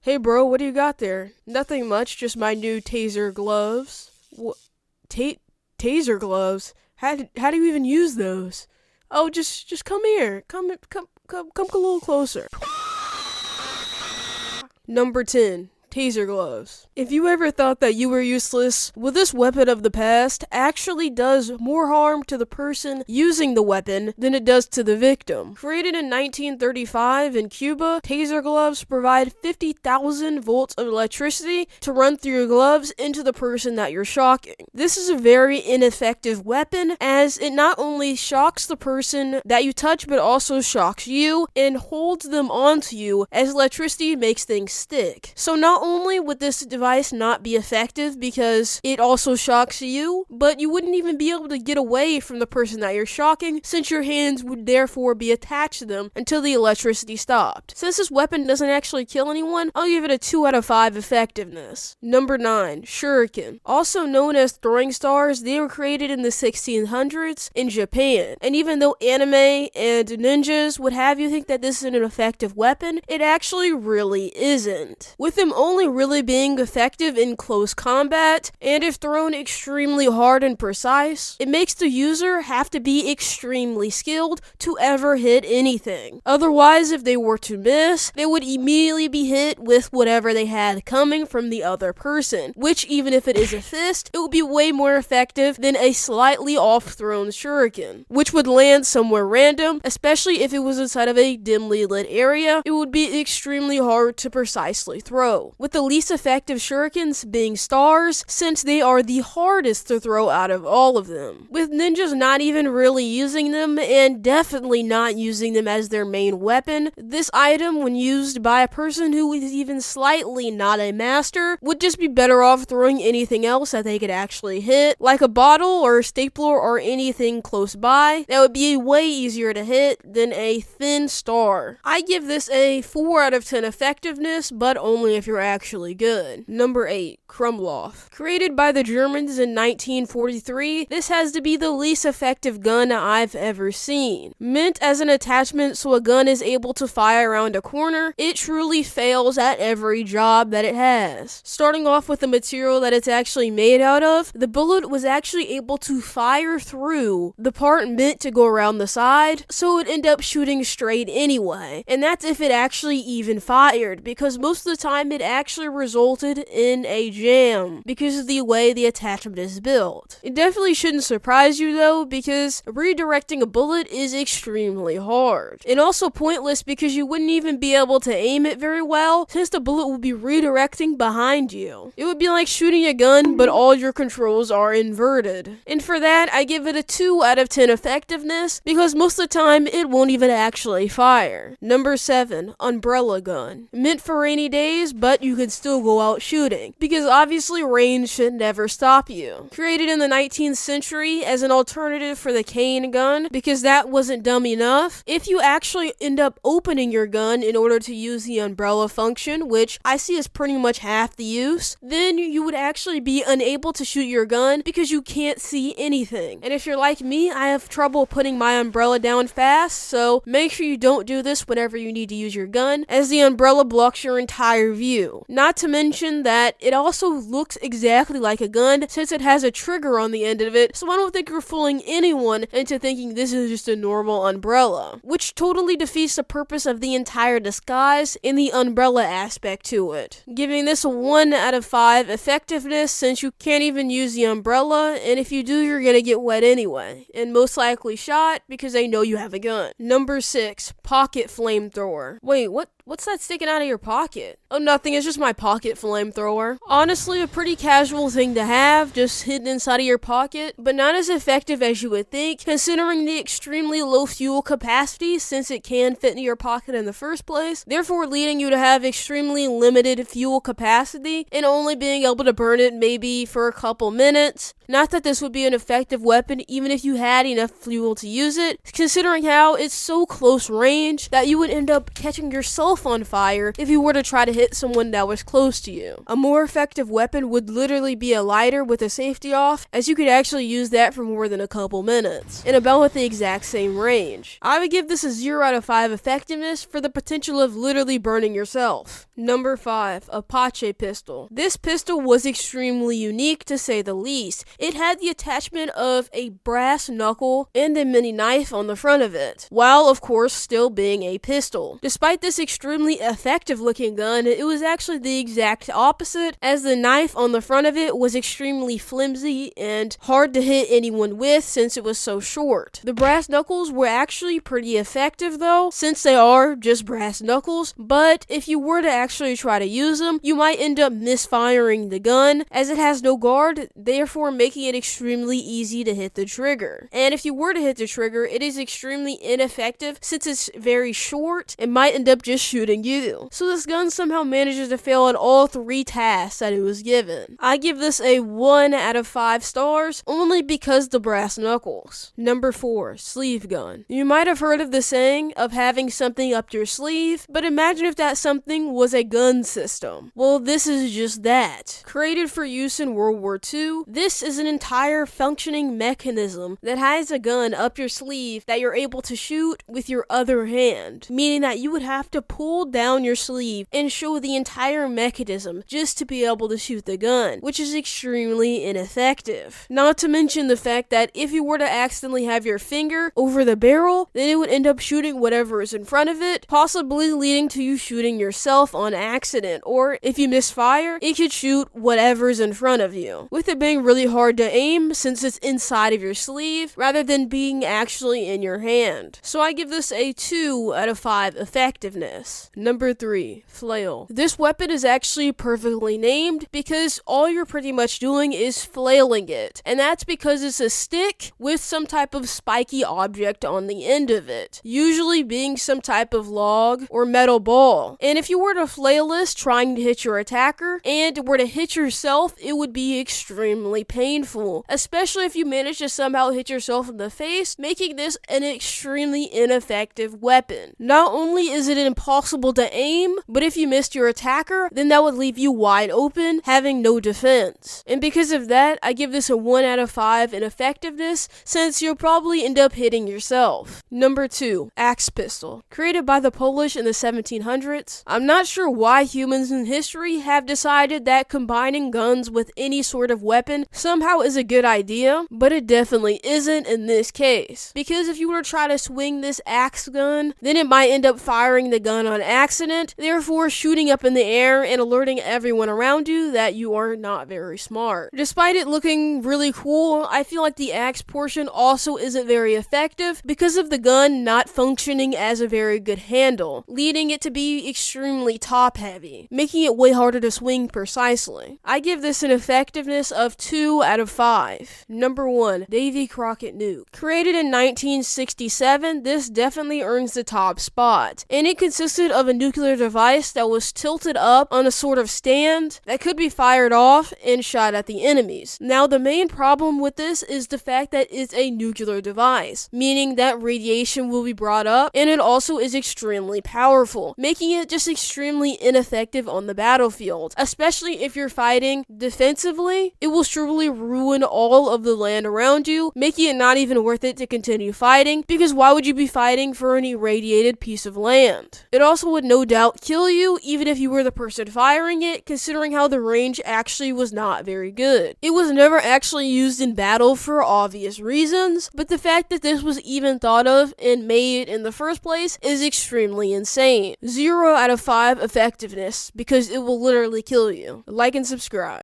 Hey bro, what do you got there? Nothing much, just my new Taser Gloves. What? Taser Gloves? How do you even use those? Oh, just come here. Come a little closer. Number 10. Taser Gloves. If you ever thought that you were useless, well, this weapon of the past actually does more harm to the person using the weapon than it does to the victim. Created in 1935 in Cuba, Taser Gloves provide 50,000 volts of electricity to run through your gloves into the person that you're shocking. This is a very ineffective weapon, as it not only shocks the person that you touch, but also shocks you and holds them onto you, as electricity makes things stick. So not only would this device not be effective because it also shocks you, but you wouldn't even be able to get away from the person that you're shocking, since your hands would therefore be attached to them until the electricity stopped. Since this weapon doesn't actually kill anyone, I'll give it a 2 out of 5 effectiveness. Number 9. Shuriken. Also known as throwing stars, they were created in the 1600s in Japan. And even though anime and ninjas would have you think that this is an effective weapon, it actually really isn't. With them only really being effective in close combat, and if thrown extremely hard and precise, it makes the user have to be extremely skilled to ever hit anything. Otherwise, if they were to miss, they would immediately be hit with whatever they had coming from the other person, which even if it is a fist, it would be way more effective than a slightly off-thrown shuriken, which would land somewhere random, especially if it was inside of a dimly lit area. It would be extremely hard to precisely throw, with the least effective shurikens being stars, since they are the hardest to throw out of all of them, with ninjas not even really using them, and definitely not using them as their main weapon. This item, when used by a person who is even slightly not a master, would just be better off throwing anything else that they could actually hit, like a bottle or a stapler or anything close by. That would be way easier to hit than a thin star. I give this a 4 out of 10 effectiveness, but only if you're actually good. Number 8. Krummlauf. Created by the Germans in 1943, this has to be the least effective gun I've ever seen. Meant as an attachment so a gun is able to fire around a corner, it truly fails at every job that it has. Starting off with the material that it's actually made out of, the bullet was actually able to fire through the part meant to go around the side, so it would end up shooting straight anyway. And that's if it actually even fired, because most of the time it actually resulted in a jam because of the way the attachment is built. It definitely shouldn't surprise you though, because redirecting a bullet is extremely hard. And also pointless because you wouldn't even be able to aim it very well, since the bullet would be redirecting behind you. It would be like shooting a gun, but all your controls are inverted. And for that, I give it a 2 out of 10 effectiveness, because most of the time it won't even actually fire. Number 7. Umbrella gun. Meant for rainy days, but you can still go out shooting, because obviously rain should never stop you. Created in the 19th century as an alternative for the cane gun, because that wasn't dumb enough. If you actually end up opening your gun in order to use the umbrella function, which I see as pretty much half the use, then you would actually be unable to shoot your gun because you can't see anything. And if you're like me, I have trouble putting my umbrella down fast, so make sure you don't do this whenever you need to use your gun, as the umbrella blocks your entire view. Not to mention that it also looks exactly like a gun, since it has a trigger on the end of it, so I don't think you're fooling anyone into thinking this is just a normal umbrella, which totally defeats the purpose of the entire disguise and the umbrella aspect to it. Giving this a 1 out of 5 effectiveness, since you can't even use the umbrella, and if you do, you're gonna get wet anyway, and most likely shot because they know you have a gun. Number 6. Pocket Flamethrower. Wait, what's that sticking out of your pocket? Oh, nothing, it's just my pocket flamethrower. Honestly, a pretty casual thing to have, just hidden inside of your pocket, but not as effective as you would think, considering the extremely low fuel capacity, since it can fit in your pocket in the first place, therefore leading you to have extremely limited fuel capacity, and only being able to burn it maybe for a couple minutes. Not that this would be an effective weapon even if you had enough fuel to use it, considering how it's so close range that you would end up catching yourself on fire if you were to try to hit someone that was close to you. A more effective weapon would literally be a lighter with a safety off, as you could actually use that for more than a couple minutes, and about with the exact same range. I would give this a 0 out of 5 effectiveness for the potential of literally burning yourself. Number 5. Apache Pistol. This pistol was extremely unique to say the least. It had the attachment of a brass knuckle and a mini knife on the front of it, while of course still being a pistol. Despite this extremely effective looking gun, it was actually the exact opposite, as the knife on the front of it was extremely flimsy and hard to hit anyone with since it was so short. The brass knuckles were actually pretty effective though, since they are just brass knuckles, but if you were to actually try to use them, you might end up misfiring the gun, as it has no guard, therefore making it extremely easy to hit the trigger. And if you were to hit the trigger, it is extremely ineffective since it's very short and might end up just shooting you. So this gun somehow manages to fail on all 3 tasks that it was given. I give this a 1 out of 5 stars, only because the brass knuckles. Number 4. Sleeve gun. You might have heard of the saying of having something up your sleeve, but imagine if that something was a gun system. Well, this is just that. Created for use in World War II, this is an entire functioning mechanism that has a gun up your sleeve that you're able to shoot with your other hand, meaning that you would have to pull down your sleeve and show the entire mechanism just to be able to shoot the gun, which is extremely ineffective. Not to mention the fact that if you were to accidentally have your finger over the barrel, then it would end up shooting whatever is in front of it, possibly leading to you shooting yourself on accident, or if you misfire, it could shoot whatever's in front of you, with it being really hard to aim since it's inside of your sleeve rather than being actually in your hand. So I give this a 2 out of 5 effectiveness. Number 3. Flail. This weapon is actually perfectly named because all you're pretty much doing is flailing it, and that's because it's a stick with some type of spiky object on the end of it, usually being some type of log or metal ball. And if you were to flail this trying to hit your attacker and were to hit yourself, it would be extremely painful, especially if you manage to somehow hit yourself in the face, making this an extremely ineffective weapon. Not only is it impossible to aim, but if you missed your attacker, then that would leave you wide open, having no defense. And because of that, I give this a 1 out of 5 in effectiveness, since you'll probably end up hitting yourself. Number 2. Axe Pistol. Created by the Polish in the 1700s, I'm not sure why humans in history have decided that combining guns with any sort of weapon somehow is a good idea, but it definitely isn't in this case. Because if you were to try to swing this axe gun, then it might end up firing the gun on accident, therefore shooting up in the air and alerting everyone around you that you are not very smart. Despite it looking really cool, I feel like the axe portion also isn't very effective because of the gun not functioning as a very good handle, leading it to be extremely top heavy, making it way harder to swing precisely. I give this an effectiveness of 2 out of 5. Number 1. Davvy Crockett Nuke. Created in 1967, this definitely earns the top spot, and it consisted of a nuclear device that was tilted up on a sort of stand that could be fired off and shot at the enemies. Now the main problem with this is the fact that it's a nuclear device, meaning that radiation will be brought up, and it also is extremely powerful, making it just extremely ineffective on the battlefield, especially if you're fighting defensively. It will surely ruin all of the land around you, making it not even worth it to continue fighting, because why would you be fighting for an irradiated piece of land? It also would no doubt kill you, even if you were the person firing it, considering how the range actually was not very good. It was never actually used in battle for obvious reasons, but the fact that this was even thought of and made in the first place is extremely insane. 0 out of 5 effectiveness, because it will literally kill you. Like and subscribe.